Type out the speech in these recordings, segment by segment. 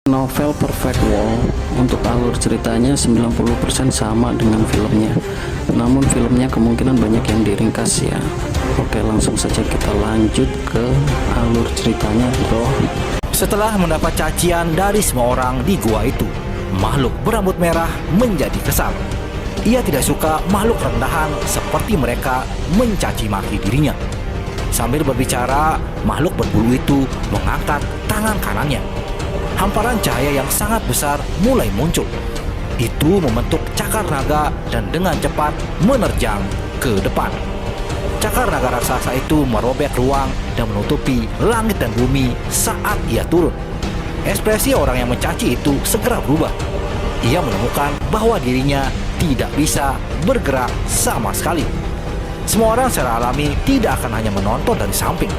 Novel Perfect World untuk alur ceritanya 90% sama dengan filmnya, namun filmnya kemungkinan banyak yang diringkas ya. Oke, langsung saja kita lanjut ke alur ceritanya bro. Setelah mendapat cacian dari semua orang di gua itu, makhluk berambut merah menjadi kesal. Ia tidak suka makhluk rendahan seperti mereka mencaci maki dirinya. Sambil berbicara, makhluk berbulu itu mengangkat tangan kanannya. Hamparan cahaya yang sangat besar mulai muncul. Itu membentuk cakar naga dan dengan cepat menerjang ke depan. Cakar naga raksasa itu merobek ruang dan menutupi langit dan bumi saat ia turun. Ekspresi orang yang mencaci itu segera berubah. Ia menemukan bahwa dirinya tidak bisa bergerak sama sekali. Semua orang secara alami tidak akan hanya menonton dari samping.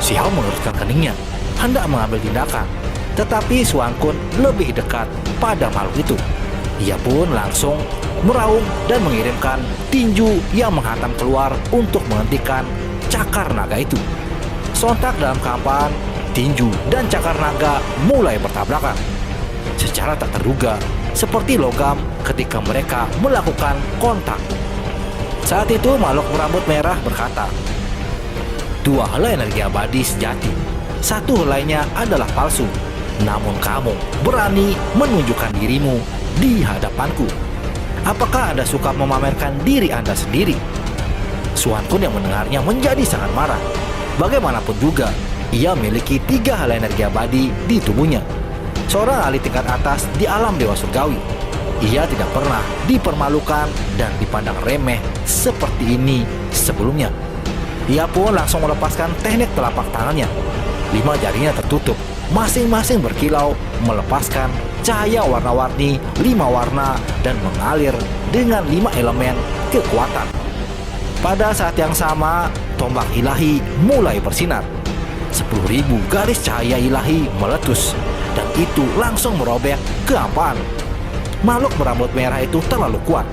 Xiao mengerutkan keningnya, hendak mengambil tindakan. Tetapi Xuan Kun lebih dekat pada makhluk itu. Ia pun langsung meraung dan mengirimkan tinju yang menghantam keluar untuk menghentikan cakar naga itu. Sontak dalam kehampaan, tinju dan cakar naga mulai bertabrakan. Secara tak terduga, seperti logam ketika mereka melakukan kontak. Saat itu makhluk berambut merah berkata, "Dua helai energi abadi sejati, satu helainya adalah palsu. Namun kamu berani menunjukkan dirimu di hadapanku. Apakah Anda suka memamerkan diri Anda sendiri?" Xuan Kun yang mendengarnya menjadi sangat marah. Bagaimanapun juga, ia memiliki 3 helai energi abadi di tubuhnya. Seorang ahli tingkat atas di alam Dewa Surgawi. Ia tidak pernah dipermalukan dan dipandang remeh seperti ini sebelumnya. Ia pun langsung melepaskan teknik telapak tangannya. 5 jarinya tertutup, masing-masing berkilau, melepaskan cahaya warna-warni 5 warna dan mengalir dengan 5 elemen kekuatan. Pada saat yang sama, tombak ilahi mulai bersinar. 10.000 garis cahaya ilahi meletus, dan itu langsung merobek kehampaan. Makhluk berambut merah itu terlalu kuat.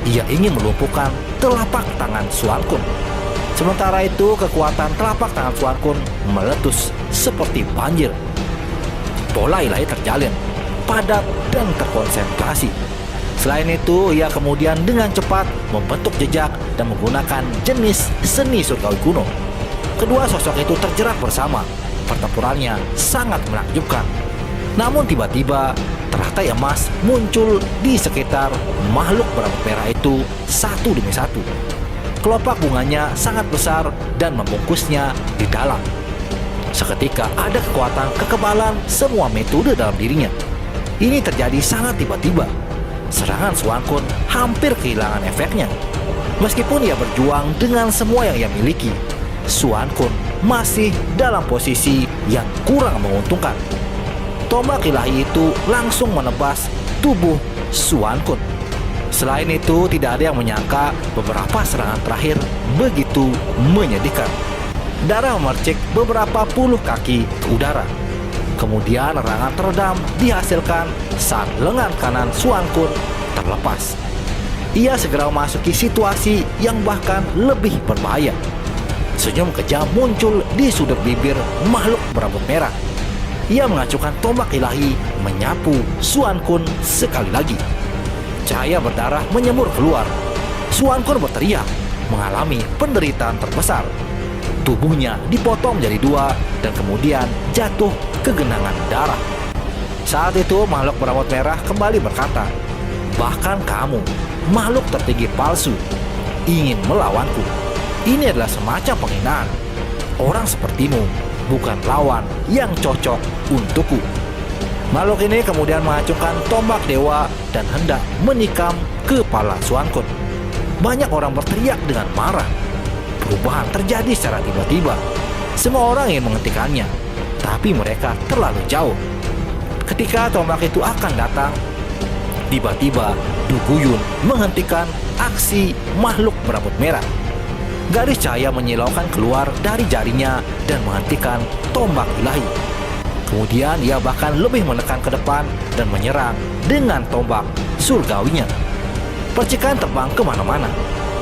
Ia ingin melumpuhkan telapak tangan Xuan Kun. Sementara itu, kekuatan telapak tangan Xuan Kun meletus seperti banjir. Bola ilahi terjalin, padat dan terkonsentrasi. Selain itu, ia kemudian dengan cepat membentuk jejak dan menggunakan jenis seni surgawi kuno. Kedua sosok itu terjerat bersama. Pertempurannya sangat menakjubkan. Namun tiba-tiba, teratai emas muncul di sekitar makhluk berambut merah itu satu demi satu. Kelopak bunganya sangat besar dan membungkusnya di dalam. Seketika ada kekuatan kekebalan semua metode dalam dirinya. Ini terjadi sangat tiba-tiba. Serangan Xuan Kun hampir kehilangan efeknya. Meskipun ia berjuang dengan semua yang ia miliki, Xuan Kun masih dalam posisi yang kurang menguntungkan. Tombak ilahi itu langsung menebas tubuh Xuan Kun. Selain itu, tidak ada yang menyangka beberapa serangan terakhir begitu menyedihkan. Darah memercik beberapa puluh kaki ke udara. Kemudian erangan teredam dihasilkan saat lengan kanan Xuan Kun terlepas. Ia segera memasuki situasi yang bahkan lebih berbahaya. Senyum kejam muncul di sudut bibir makhluk berambut merah. Ia mengacukan tombak ilahi menyapu Xuan Kun sekali lagi. Cahaya berdarah menyembur keluar. Xuan Kun berteriak, mengalami penderitaan terbesar. Tubuhnya dipotong menjadi 2 dan kemudian jatuh ke genangan darah. Saat itu makhluk berambut merah kembali berkata, "Bahkan kamu, makhluk tertinggi palsu, ingin melawanku. Ini adalah semacam penghinaan. Orang sepertimu bukan lawan yang cocok untukku." Makhluk ini kemudian mengacungkan tombak dewa dan hendak menikam kepala Xuan Kun. Banyak orang berteriak dengan marah. Perubahan terjadi secara tiba-tiba. Semua orang ingin menghentikannya, tapi mereka terlalu jauh. Ketika tombak itu akan datang, tiba-tiba Du Guyun menghentikan aksi makhluk berambut merah. Garis cahaya menyilaukan keluar dari jarinya dan menghentikan tombak ilahi. Kemudian ia bahkan lebih menekan ke depan dan menyerang dengan tombak surgawinya. Percikan terbang kemana-mana.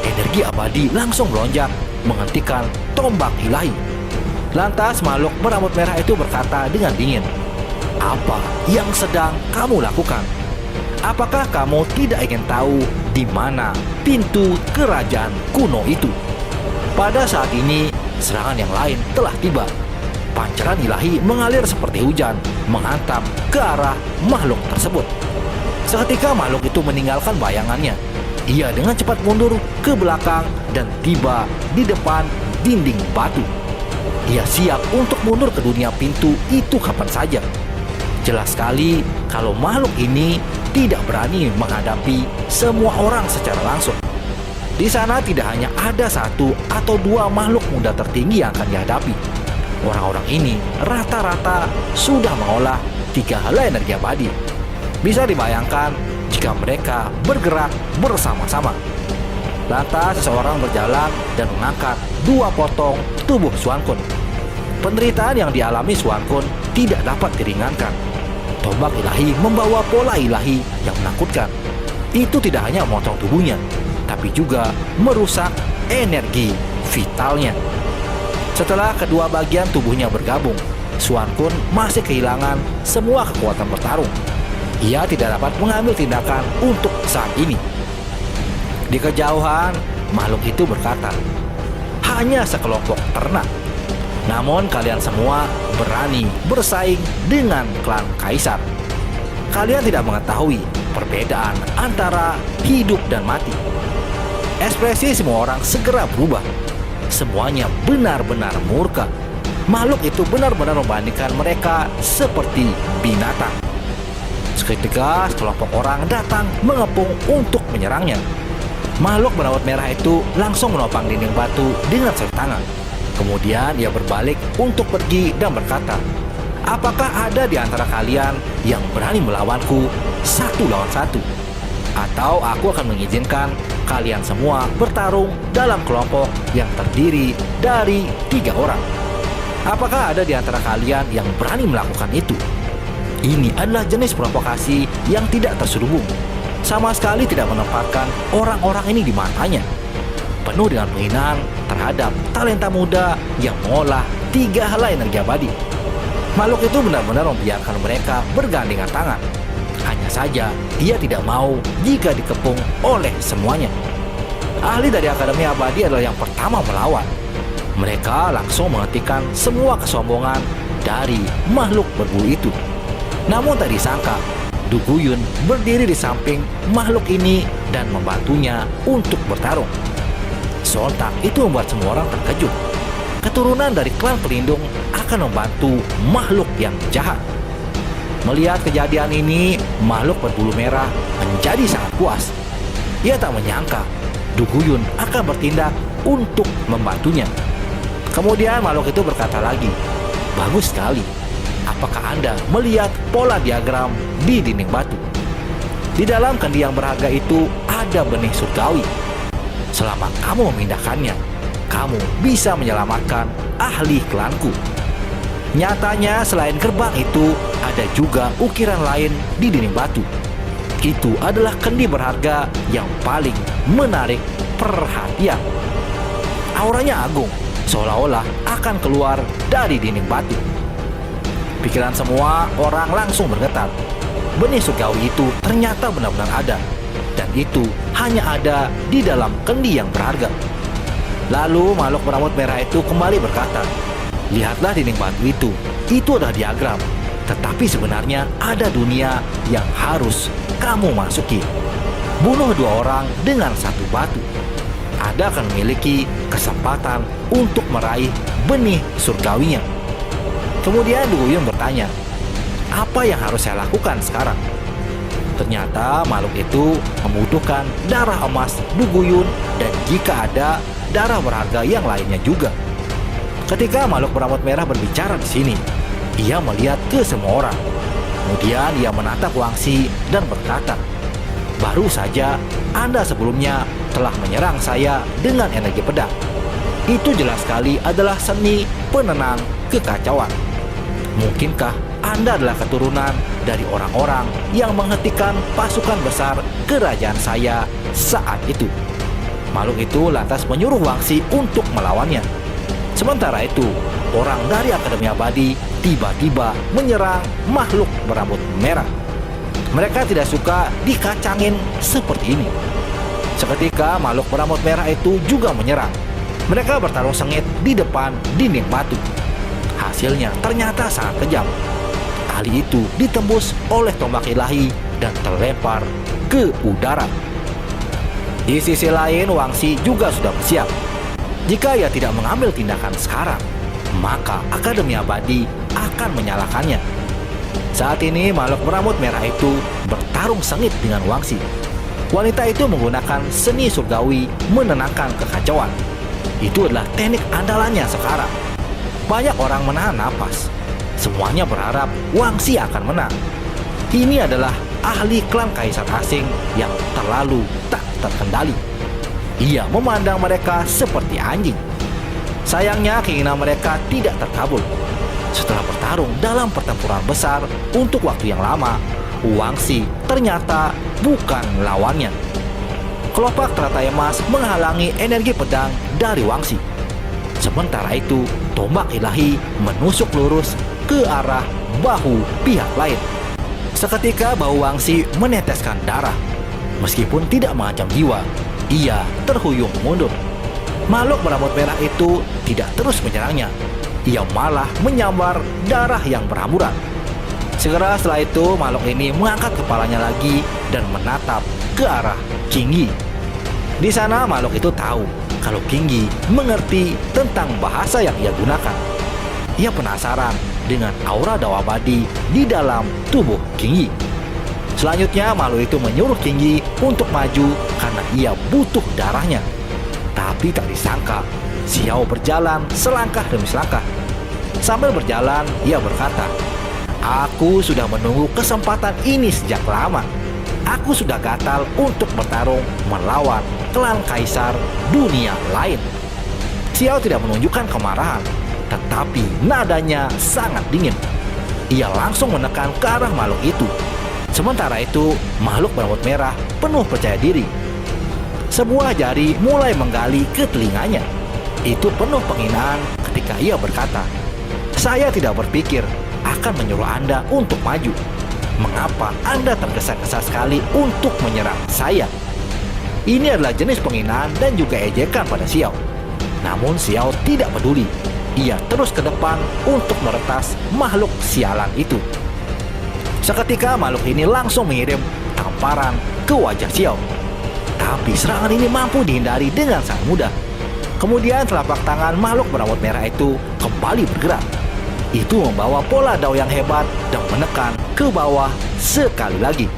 Energi abadi langsung melonjak menghentikan tombak ilahi. Lantas makhluk berambut merah itu berkata dengan dingin, "Apa yang sedang kamu lakukan? Apakah kamu tidak ingin tahu di mana pintu kerajaan kuno itu?" Pada saat ini, serangan yang lain telah tiba. Pancaran ilahi mengalir seperti hujan, menghantam ke arah makhluk tersebut. Seketika makhluk itu meninggalkan bayangannya. Ia dengan cepat mundur ke belakang dan tiba di depan dinding batu. Ia siap untuk mundur ke dunia pintu itu kapan saja. Jelas sekali kalau makhluk ini tidak berani menghadapi semua orang secara langsung. Di sana tidak hanya ada satu atau dua makhluk muda tertinggi yang akan dihadapi. Orang-orang ini rata-rata sudah mengolah 3 helai energi abadi. Bisa dibayangkan jika mereka bergerak bersama-sama. Lantas seseorang berjalan dan mengangkat 2 potong tubuh Xuan Kun. Penderitaan yang dialami Xuan Kun tidak dapat diringankan. Tombak ilahi membawa pola ilahi yang menakutkan. Itu tidak hanya memotong tubuhnya, tapi juga merusak energi vitalnya. Setelah kedua bagian tubuhnya bergabung, Xuan Kun masih kehilangan semua kekuatan bertarung. Ia tidak dapat mengambil tindakan untuk saat ini. Di kejauhan, makhluk itu berkata, "Hanya sekelompok ternak. Namun kalian semua berani bersaing dengan klan kaisar. Kalian tidak mengetahui perbedaan antara hidup dan mati." Ekspresi semua orang segera berubah. Semuanya benar-benar murka. Makhluk itu benar-benar membandingkan mereka seperti binatang. Seketika sekelompok orang datang mengepung untuk menyerangnya. Makhluk berambut merah itu langsung menopang dinding batu dengan satu tangan. Kemudian ia berbalik untuk pergi dan berkata, "Apakah ada di antara kalian yang berani melawanku 1 lawan 1? Atau aku akan mengizinkan kalian semua bertarung dalam kelompok yang terdiri dari 3 orang. Apakah ada di antara kalian yang berani melakukan itu?" Ini adalah jenis provokasi yang tidak terselubung. Sama sekali tidak menempatkan orang-orang ini di matanya. Penuh dengan penghinaan terhadap talenta muda yang mengolah 3 helai energi abadi. Makhluk itu benar-benar membiarkan mereka bergandengan tangan. Hanya saja ia tidak mau jika dikepung oleh semuanya. Ahli dari Akademi Abadi adalah yang pertama melawan. Mereka langsung menghentikan semua kesombongan dari makhluk berbulu itu. Namun tak disangka, Du Guyun berdiri di samping makhluk ini dan membantunya untuk bertarung. Sontak itu membuat semua orang terkejut. Keturunan dari klan pelindung akan membantu makhluk yang jahat. Melihat kejadian ini, makhluk berbulu merah menjadi sangat puas. Ia tak menyangka Du Guyun akan bertindak untuk membantunya. Kemudian makhluk itu berkata lagi, "Bagus sekali. Apakah Anda melihat pola diagram di dinding batu? Di dalam kendi yang berharga itu ada benih surgawi. Selama kamu memindahkannya, kamu bisa menyelamatkan ahli klanku." Nyatanya selain gerbang itu, ada juga ukiran lain di dinding batu. Itu adalah kendi berharga yang paling menarik perhatian. Auranya agung, seolah-olah akan keluar dari dinding batu. Pikiran semua orang langsung bergetar. Benih surgawi itu ternyata benar-benar ada. Dan itu hanya ada di dalam kendi yang berharga. Lalu makhluk berambut merah itu kembali berkata, "Lihatlah dinding batu itu adalah diagram. Tetapi sebenarnya ada dunia yang harus kamu masuki. Bunuh 2 orang dengan 1 batu. Anda akan memiliki kesempatan untuk meraih benih surgawinya." Kemudian Du Guyun bertanya, "Apa yang harus saya lakukan sekarang?" Ternyata makhluk itu membutuhkan darah emas Du Guyun dan jika ada darah berharga yang lainnya juga. Ketika makhluk berambut merah berbicara di sini, ia melihat ke semua orang. Kemudian ia menatap Wangxi dan berkata, "Baru saja Anda sebelumnya telah menyerang saya dengan energi pedang. Itu jelas sekali adalah seni penenang kekacauan. Mungkinkah Anda adalah keturunan dari orang-orang yang menghentikan pasukan besar kerajaan saya saat itu?" Makhluk itu lantas menyuruh Wangxi untuk melawannya. Sementara itu, orang dari Akademi Abadi tiba-tiba menyerang makhluk berambut merah. Mereka tidak suka dikacangin seperti ini. Seketika makhluk berambut merah itu juga menyerang. Mereka bertarung sengit di depan dinding batu. Hasilnya ternyata sangat kejam. Tali itu ditembus oleh tombak ilahi dan terlempar ke udara. Di sisi lain, Wangsi juga sudah bersiap. Jika ia tidak mengambil tindakan sekarang, maka Akademi Abadi akan menyalahkannya. Saat ini makhluk berambut merah itu bertarung sengit dengan Wangsi. Wanita itu menggunakan seni surgawi menenangkan kekacauan. Itu adalah teknik andalannya sekarang. Banyak orang menahan napas. Semuanya berharap Wangsi akan menang. Ini adalah ahli klan kaisar asing yang terlalu tak terkendali. Ia memandang mereka seperti anjing. Sayangnya keinginan mereka tidak terkabul. Setelah bertarung dalam pertempuran besar untuk waktu yang lama, Wangsi ternyata bukan lawannya. Kelopak teratai emas menghalangi energi pedang dari Wangsi. Sementara itu, tombak ilahi menusuk lurus ke arah bahu pihak lain. Seketika bahu Wangsi meneteskan darah. Meskipun tidak mengancam jiwa, ia terhuyung mundur. Makhluk berambut merah itu tidak terus menyerangnya. Ia malah menyambar darah yang berhamburan. Segera setelah itu, makhluk ini mengangkat kepalanya lagi dan menatap ke arah Qingyi. Di sana makhluk itu tahu kalau Qingyi mengerti tentang bahasa yang ia gunakan. Ia penasaran dengan aura Dao Abadi di dalam tubuh Qingyi. Selanjutnya makhluk itu menyuruh Qingyi untuk maju karena ia butuh darahnya. Tapi tak disangka, Xiao berjalan selangkah demi selangkah. Sambil berjalan, ia berkata, "Aku sudah menunggu kesempatan ini sejak lama. Aku sudah gatal untuk bertarung melawan klan kaisar dunia lain." Xiao tidak menunjukkan kemarahan, tetapi nadanya sangat dingin. Ia langsung menekan ke arah makhluk itu. Sementara itu, makhluk berambut merah penuh percaya diri. Sebuah jari mulai menggali ke telinganya. Itu penuh penghinaan ketika ia berkata, "Saya tidak berpikir akan menyuruh Anda untuk maju. Mengapa Anda tergesa-gesa sekali untuk menyerang saya?" Ini adalah jenis penghinaan dan juga ejekan pada Xiao. Namun Xiao tidak peduli. Ia terus ke depan untuk meretas makhluk sialan itu. Seketika makhluk ini langsung mengirim tamparan ke wajah Xiao. Tapi serangan ini mampu dihindari dengan sangat mudah. Kemudian telapak tangan makhluk berambut merah itu kembali bergerak. Itu membawa pola Dao yang hebat dan menekan ke bawah sekali lagi.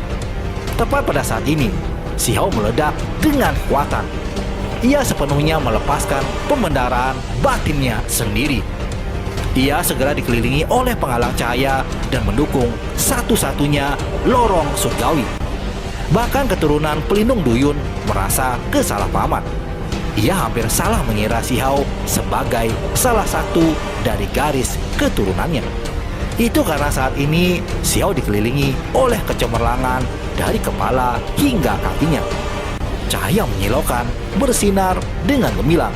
Tepat pada saat ini, Xiao meledak dengan kekuatan. Ia sepenuhnya melepaskan pembendaraan batinnya sendiri. Ia segera dikelilingi oleh penghalang cahaya dan mendukung satu-satunya lorong surgawi. Bahkan keturunan pelindung duyun merasa kesalahpahaman. Ia hampir salah mengira Xiao sebagai salah satu dari garis keturunannya. Itu karena saat ini Xiao dikelilingi oleh kecemerlangan dari kepala hingga kakinya. Cahaya menyilaukan bersinar dengan gemilang,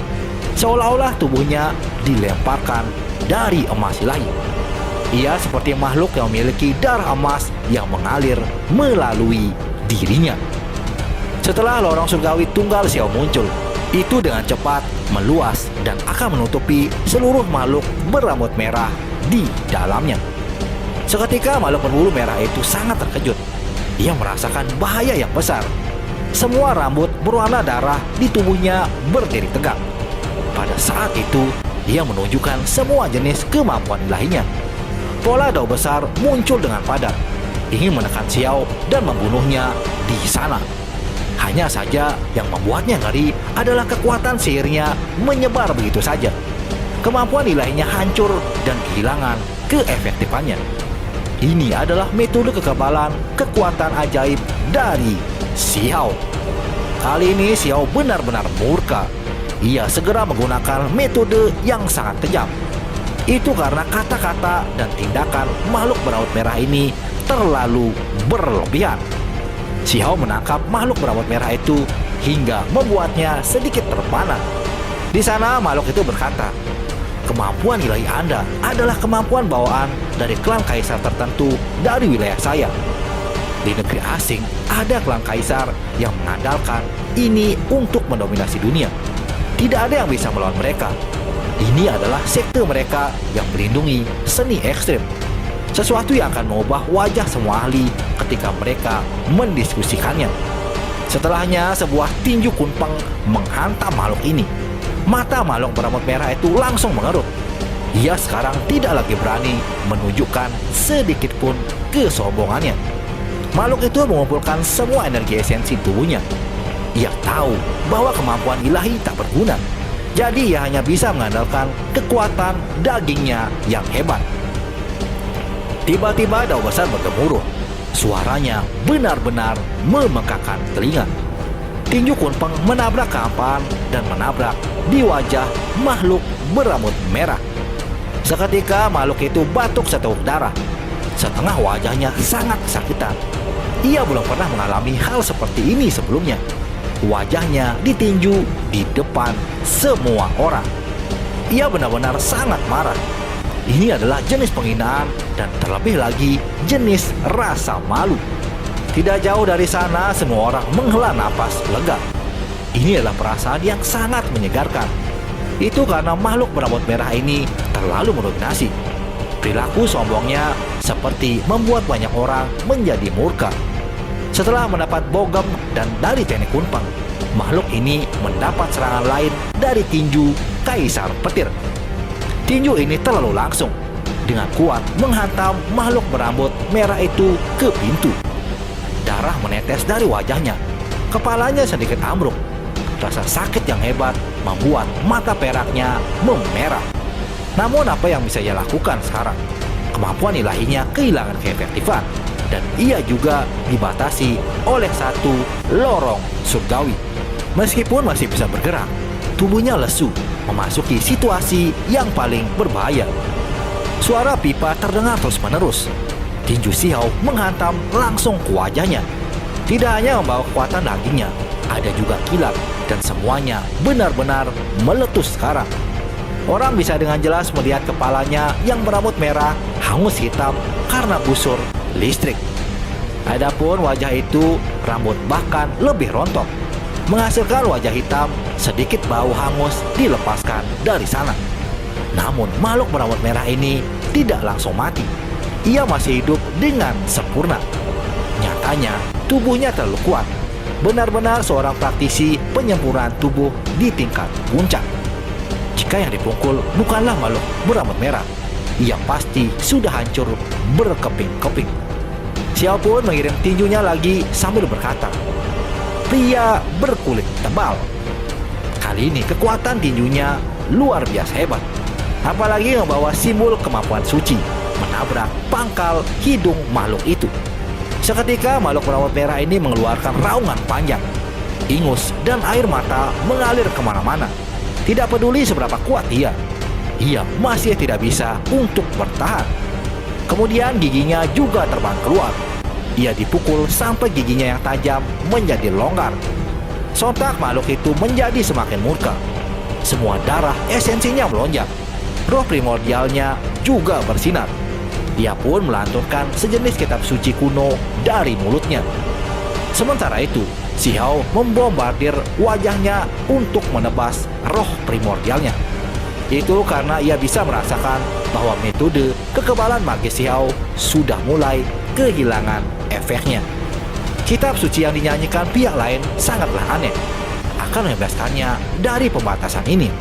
seolah-olah tubuhnya dilemparkan dari emas ilahi. Ia seperti makhluk yang memiliki darah emas yang mengalir melalui dirinya. Setelah lorong surgawi tunggal Xiao muncul, itu dengan cepat meluas dan akan menutupi seluruh makhluk berambut merah di dalamnya. Seketika makhluk berbulu merah itu sangat terkejut. Ia merasakan bahaya yang besar. Semua rambut berwarna darah di tubuhnya berdiri tegak. Pada saat itu, ia menunjukkan semua jenis kemampuan ilahinya. Pola Dao besar muncul dengan padat, ingin menekan Xiao dan membunuhnya di sana. Hanya saja yang membuatnya ngeri adalah kekuatan sihirnya menyebar begitu saja. Kemampuan ilahinya hancur dan kehilangan keefektifannya. Ini adalah metode kekebalan kekuatan ajaib dari Xiao. Kali ini Xiao benar-benar murka. Ia segera menggunakan metode yang sangat kejam. Itu karena kata-kata dan tindakan makhluk berambut merah ini terlalu berlebihan. Xiao menangkap makhluk berambut merah itu hingga membuatnya sedikit terpana. Di sana makhluk itu berkata, kemampuan ilahi Anda adalah kemampuan bawaan dari klan kaisar tertentu dari wilayah saya. Di negeri asing, ada klan kaisar yang mengandalkan ini untuk mendominasi dunia. Tidak ada yang bisa melawan mereka. Ini adalah sekte mereka yang melindungi seni ekstrim. Sesuatu yang akan mengubah wajah semua ahli ketika mereka mendiskusikannya. Setelahnya, sebuah tinju kunpeng menghantam makhluk ini. Mata makhluk berambut merah itu langsung mengerut. Ia sekarang tidak lagi berani menunjukkan sedikit pun kesombongannya. Makhluk itu mengumpulkan semua energi esensi tubuhnya. Ia tahu bahwa kemampuan ilahi tak berguna. Jadi ia hanya bisa mengandalkan kekuatan dagingnya yang hebat. Tiba-tiba daun besar bergemuruh. Suaranya benar-benar memekakan telinga. Tinju kunpeng menabrak kehampaan dan menabrak di wajah makhluk berambut merah. Seketika makhluk itu batuk seteguk darah. Setengah wajahnya sangat kesakitan. Ia belum pernah mengalami hal seperti ini sebelumnya. Wajahnya ditinju di depan semua orang. Ia benar-benar sangat marah. Ini adalah jenis penghinaan dan terlebih lagi jenis rasa malu. Tidak jauh dari sana, semua orang menghela napas lega. Ini adalah perasaan yang sangat menyegarkan. Itu karena makhluk berambut merah ini terlalu mendominasi. Perilaku sombongnya seperti membuat banyak orang menjadi murka. Setelah mendapat bogem dan dari teknik kunpeng, makhluk ini mendapat serangan lain dari tinju kaisar petir. Tinju ini terlalu langsung, dengan kuat menghantam makhluk berambut merah itu ke pintu. Darah menetes dari wajahnya, kepalanya sedikit ambruk. Rasa sakit yang hebat membuat mata peraknya memerah. Namun apa yang bisa ia lakukan sekarang? Kemampuan ilahinya kehilangan keefektifan, dan ia juga dibatasi oleh satu lorong surgawi. Meskipun masih bisa bergerak, tubuhnya lesu, memasuki situasi yang paling berbahaya. Suara pipa terdengar terus-menerus. Tinju Xiao menghantam langsung ke wajahnya. Tidak hanya membawa kekuatan dagingnya, ada juga kilat, dan semuanya benar-benar meletus sekarang. Orang bisa dengan jelas melihat kepalanya yang berambut merah hangus hitam karena busur listrik. Adapun wajah itu, rambut bahkan lebih rontok, menghasilkan wajah hitam. Sedikit bau hangus dilepaskan dari sana. Namun makhluk berambut merah ini tidak langsung mati. Ia masih hidup dengan sempurna. Nyatanya tubuhnya terlalu kuat. Benar-benar seorang praktisi penyempurnaan tubuh di tingkat puncak. Jika yang dipukul bukanlah makhluk berambut merah, ia pasti sudah hancur berkeping-keping. Xiao pun mengirim tinjunya lagi sambil berkata, "Pria berkulit tebal." Kali ini kekuatan tinjunya luar biasa hebat. Apalagi membawa simbol kemampuan suci, menabrak pangkal hidung makhluk itu. Seketika makhluk berambut merah ini mengeluarkan raungan panjang. Ingus dan air mata mengalir kemana-mana. Tidak peduli seberapa kuat ia masih tidak bisa untuk bertahan. Kemudian giginya juga terbang keluar. Ia dipukul sampai giginya yang tajam menjadi longgar. Sontak makhluk itu menjadi semakin murka. Semua darah esensinya melonjak. Roh primordialnya juga bersinar. Dia pun melantunkan sejenis kitab suci kuno dari mulutnya. Sementara itu, Xiao membombardir wajahnya untuk menebas roh primordialnya. Itu karena ia bisa merasakan bahwa metode kekebalan magis Xiao sudah mulai kehilangan efeknya. Kitab suci yang dinyanyikan pihak lain sangatlah aneh, akan membebaskannya dari pembatasan ini.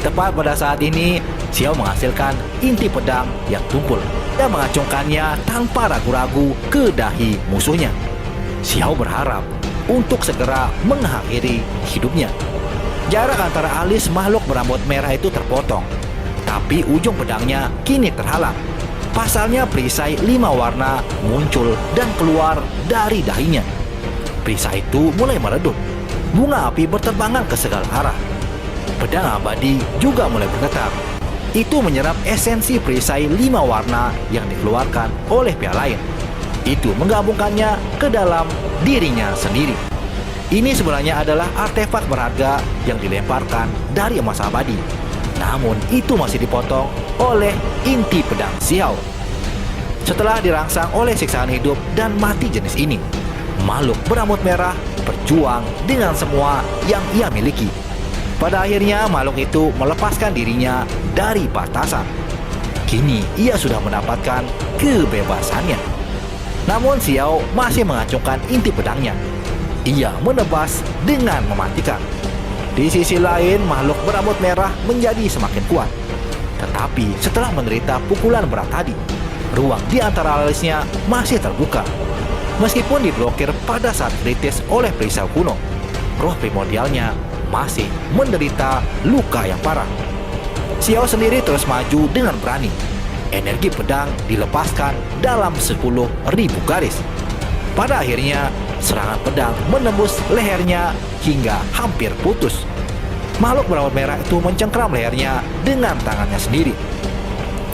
Tepat pada saat ini, Xiao menghasilkan inti pedang yang tumpul dan mengacungkannya tanpa ragu-ragu ke dahi musuhnya. Xiao berharap untuk segera mengakhiri hidupnya. Jarak antara alis makhluk berambut merah itu terpotong, tapi ujung pedangnya kini terhalang. Pasalnya perisai 5 warna muncul dan keluar dari dahinya. Perisai itu mulai meredup. Bunga api berterbangan ke segala arah. Pedang abadi juga mulai bergetar. Itu menyerap esensi perisai 5 warna yang dikeluarkan oleh pihak lain. Itu menggabungkannya ke dalam dirinya sendiri. Ini sebenarnya adalah artefak berharga yang dilemparkan dari emas abadi. Namun itu masih dipotong oleh inti pedang Xiao. Setelah dirangsang oleh siksaan hidup dan mati jenis ini, makhluk berambut merah berjuang dengan semua yang ia miliki. Pada akhirnya makhluk itu melepaskan dirinya dari batasan. Kini ia sudah mendapatkan kebebasannya. Namun Xiao masih mengacungkan inti pedangnya. Ia menebas dengan mematikan. Di sisi lain, makhluk berambut merah menjadi semakin kuat. Tetapi setelah menderita pukulan berat tadi, ruang di antara alisnya masih terbuka. Meskipun diblokir pada saat kritis oleh perisai kuno, roh primordialnya masih menderita luka yang parah. Xiao sendiri terus maju dengan berani. Energi pedang dilepaskan dalam 10.000 garis. Pada akhirnya, serangan pedang menembus lehernya hingga hampir putus. Makhluk berambut merah itu mencengkram lehernya dengan tangannya sendiri.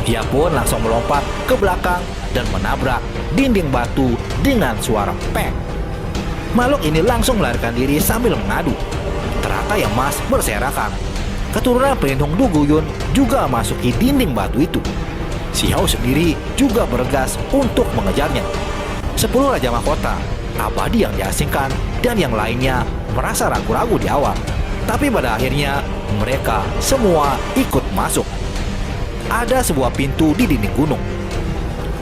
Ia pun langsung melompat ke belakang dan menabrak dinding batu dengan suara peng. Makhluk ini langsung melarikan diri sambil mengadu. Teratai emas berserakan. Keturunan pelindung Du Guyun juga masuki dinding batu itu. Xiao sendiri juga bergegas untuk mengejarnya. 10 Raja Mahkota, abadi yang diasingkan, dan yang lainnya merasa ragu-ragu di awal. Tapi pada akhirnya mereka semua ikut masuk. Ada sebuah pintu di dinding gunung.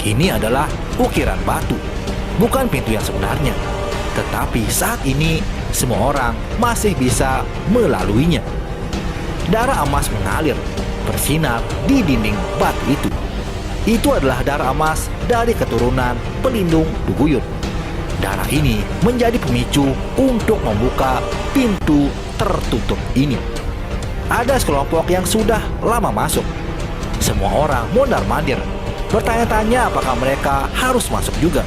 Ini adalah ukiran batu, bukan pintu yang sebenarnya. Tetapi saat ini semua orang masih bisa melaluinya. Darah emas mengalir, bersinar di dinding batu itu. Itu adalah darah emas dari keturunan pelindung Du Guyun. Darah ini menjadi pemicu untuk membuka pintu tertutup ini. Ada sekelompok yang sudah lama masuk. Semua orang mondar-mandir, bertanya-tanya apakah mereka harus masuk juga.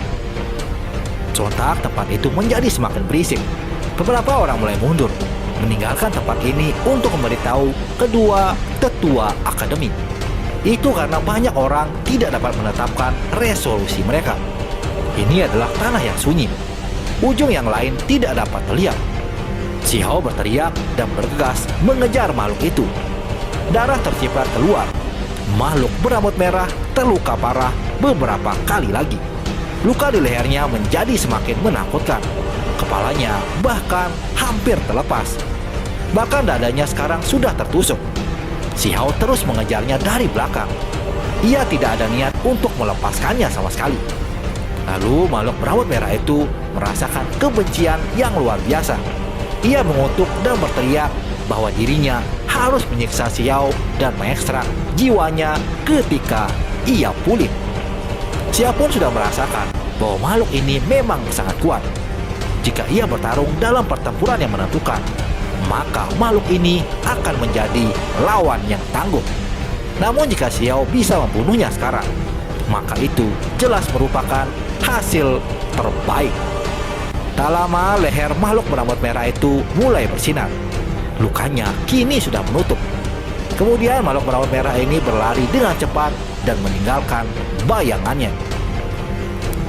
Sontak tempat itu menjadi semakin berisik. Beberapa orang mulai mundur, meninggalkan tempat ini untuk memberitahu kedua tetua akademi. Itu karena banyak orang tidak dapat menetapkan resolusi mereka. Ini adalah tanah yang sunyi. Ujung yang lain tidak dapat terlihat. Xiao berteriak dan bergegas mengejar makhluk itu. Darah terciprat keluar. Makhluk berambut merah terluka parah beberapa kali lagi. Luka di lehernya menjadi semakin menakutkan. Kepalanya bahkan hampir terlepas. Bahkan dadanya sekarang sudah tertusuk. Xiao terus mengejarnya dari belakang. Ia tidak ada niat untuk melepaskannya sama sekali. Lalu makhluk berambut merah itu merasakan kebencian yang luar biasa. Ia mengutuk dan berteriak bahwa dirinya harus menyiksa Xiao dan mengekstrak jiwanya ketika ia pulih. Xiao pun sudah merasakan bahwa makhluk ini memang sangat kuat. Jika ia bertarung dalam pertempuran yang menentukan, maka makhluk ini akan menjadi lawan yang tangguh. Namun jika Xiao bisa membunuhnya sekarang, maka itu jelas merupakan hasil terbaik. Tak lama leher makhluk berambut merah itu mulai bersinar. Lukanya kini sudah menutup. Kemudian makhluk berambut merah ini berlari dengan cepat dan meninggalkan bayangannya.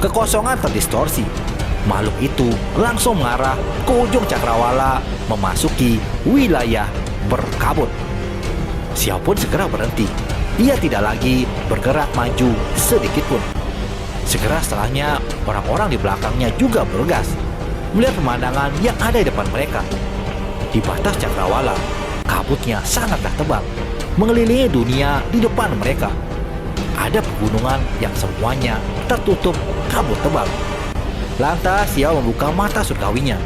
Kekosongan terdistorsi. Makhluk itu langsung mengarah ke ujung cakrawala, memasuki wilayah berkabut. Xiao pun segera berhenti. Ia tidak lagi bergerak maju sedikit pun. Segera setelahnya, orang-orang di belakangnya juga bergegas melihat pemandangan yang ada di depan mereka. Di batas cakrawala, kabutnya sangatlah tebal, mengelilingi dunia di depan mereka. Ada pegunungan yang semuanya tertutup kabut tebal. Lantas Xiao membuka mata surgawinya.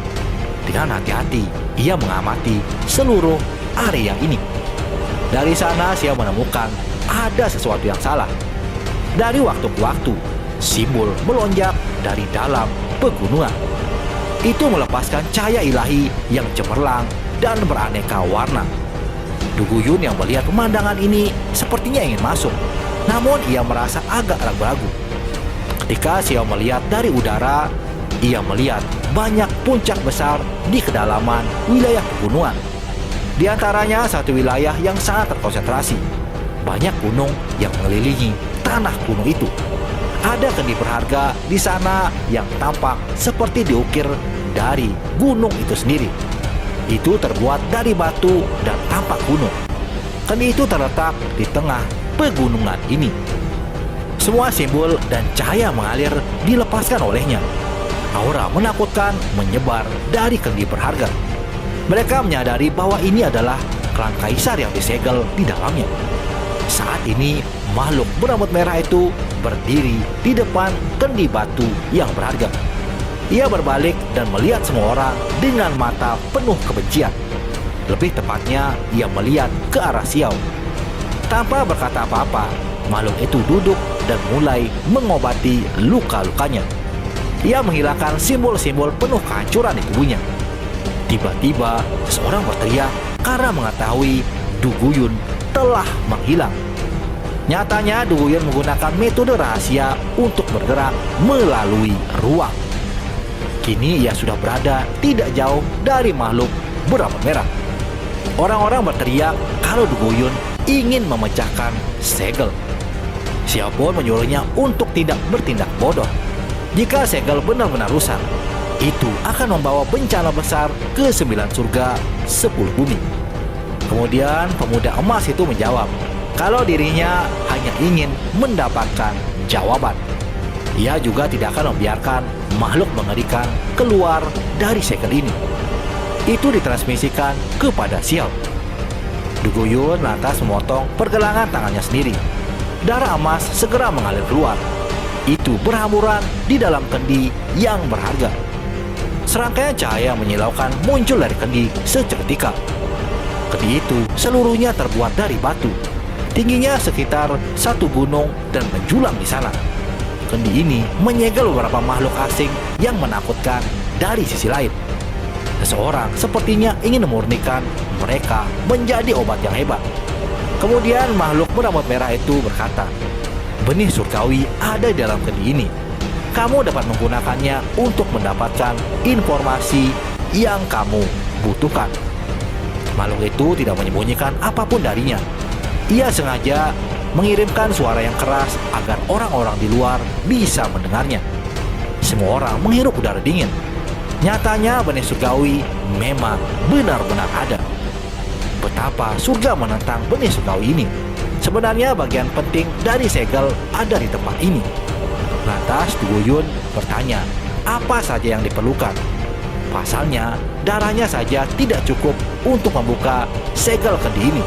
Dengan hati-hati, ia mengamati seluruh area ini. Dari sana Xiao menemukan ada sesuatu yang salah. Dari waktu ke waktu, simbol melonjak dari dalam pegunungan. Itu melepaskan cahaya ilahi yang cemerlang dan beraneka warna. Du Guyun yang melihat pemandangan ini sepertinya ingin masuk, namun ia merasa agak ragu-ragu. Ketika Xiao melihat dari udara, ia melihat banyak puncak besar di kedalaman wilayah pegunungan. Di antaranya satu wilayah yang sangat terkonsentrasi. Banyak gunung yang mengelilingi tanah gunung itu. Ada kendi berharga di sana yang tampak seperti diukir dari gunung itu sendiri. Itu terbuat dari batu dan tampak kuno. Kendi itu terletak di tengah pegunungan ini. Semua simbol dan cahaya mengalir dilepaskan olehnya. Aura menakutkan menyebar dari kendi berharga. Mereka menyadari bahwa ini adalah klan kaisar yang disegel di dalamnya. Saat ini, makhluk berambut merah itu berdiri di depan kendi batu yang berharga. Ia berbalik dan melihat semua orang dengan mata penuh kebencian. Lebih tepatnya, ia melihat ke arah Xiao. Tanpa berkata apa-apa, makhluk itu duduk dan mulai mengobati luka-lukanya. Ia menghilangkan simbol-simbol penuh kehancuran di tubuhnya. Tiba-tiba, seseorang berteriak karena mengetahui Du Guyun telah menghilang. Nyatanya, Du Guyun menggunakan metode rahasia untuk bergerak melalui ruang. Kini ia sudah berada tidak jauh dari makhluk berambut merah. Orang-orang berteriak kalau Du Guyun ingin memecahkan segel. Xiao pun menyuruhnya untuk tidak bertindak bodoh. Jika segel benar-benar rusak, itu akan membawa bencana besar ke 9 surga 10 bumi. Kemudian pemuda emas itu menjawab kalau dirinya hanya ingin mendapatkan jawaban. Ia juga tidak akan membiarkan makhluk mengerikan keluar dari segel ini. Itu ditransmisikan kepada Xiao. Du Guyun lantas memotong pergelangan tangannya sendiri. Darah emas segera mengalir keluar. Itu berhamburan di dalam kendi yang berharga. Serangkaian cahaya menyilaukan muncul dari kendi seketika. Kendi itu seluruhnya terbuat dari batu. Tingginya sekitar 1 gunung dan menjulang di sana. Kendi ini menyegel beberapa makhluk asing yang menakutkan dari sisi lain. Seseorang sepertinya ingin memurnikan mereka menjadi obat yang hebat. Kemudian makhluk berambut merah itu berkata, "Benih surgawi ada di dalam kendi ini. Kamu dapat menggunakannya untuk mendapatkan informasi yang kamu butuhkan." Makhluk itu tidak menyembunyikan apapun darinya. Ia sengaja mengirimkan suara yang keras agar orang-orang di luar bisa mendengarnya. Semua orang menghirup udara dingin. Nyatanya benih surgawi memang benar-benar ada. Betapa surga menentang benih surgawi ini. Sebenarnya bagian penting dari segel ada di tempat ini. Lantas Du Guyun bertanya, apa saja yang diperlukan? Pasalnya, darahnya saja tidak cukup untuk membuka segel kendi ini.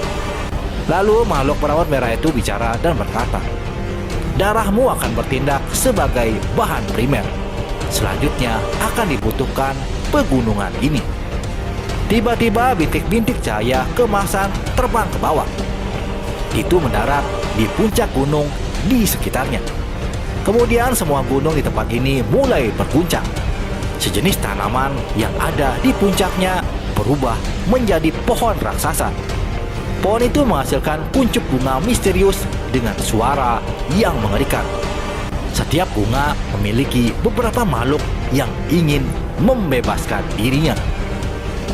Lalu makhluk berambut merah itu bicara dan berkata, "Darahmu akan bertindak sebagai bahan primer. Selanjutnya akan dibutuhkan pegunungan ini." Tiba-tiba bintik-bintik cahaya keemasan terbang ke bawah. Itu mendarat di puncak gunung di sekitarnya. Kemudian semua gunung di tempat ini mulai berguncang. Sejenis tanaman yang ada di puncaknya berubah menjadi pohon raksasa. Pohon itu menghasilkan kuncup bunga misterius dengan suara yang mengerikan. Setiap bunga memiliki beberapa makhluk yang ingin membebaskan dirinya.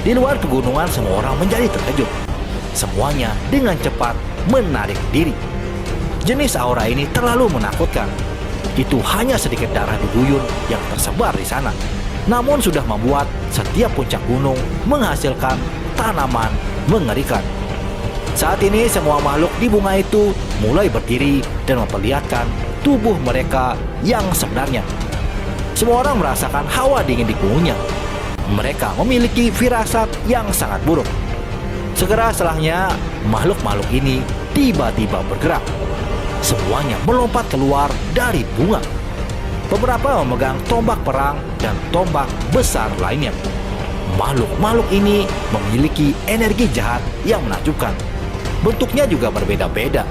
Di luar pegunungan semua orang menjadi terkejut. Semuanya dengan cepat menarik diri. Jenis aura ini terlalu menakutkan. Itu hanya sedikit darah Du Guyun yang tersebar di sana. Namun sudah membuat setiap puncak gunung menghasilkan tanaman mengerikan. Saat ini semua makhluk di bunga itu mulai berdiri dan memperlihatkan tubuh mereka yang sebenarnya. Semua orang merasakan hawa dingin di punggungnya. Mereka memiliki firasat yang sangat buruk. Segera setelahnya, makhluk-makhluk ini tiba-tiba bergerak. Semuanya melompat keluar dari bunga. Beberapa memegang tombak perang dan tombak besar lainnya. Makhluk-makhluk ini memiliki energi jahat yang menakjubkan. Bentuknya juga berbeda-beda.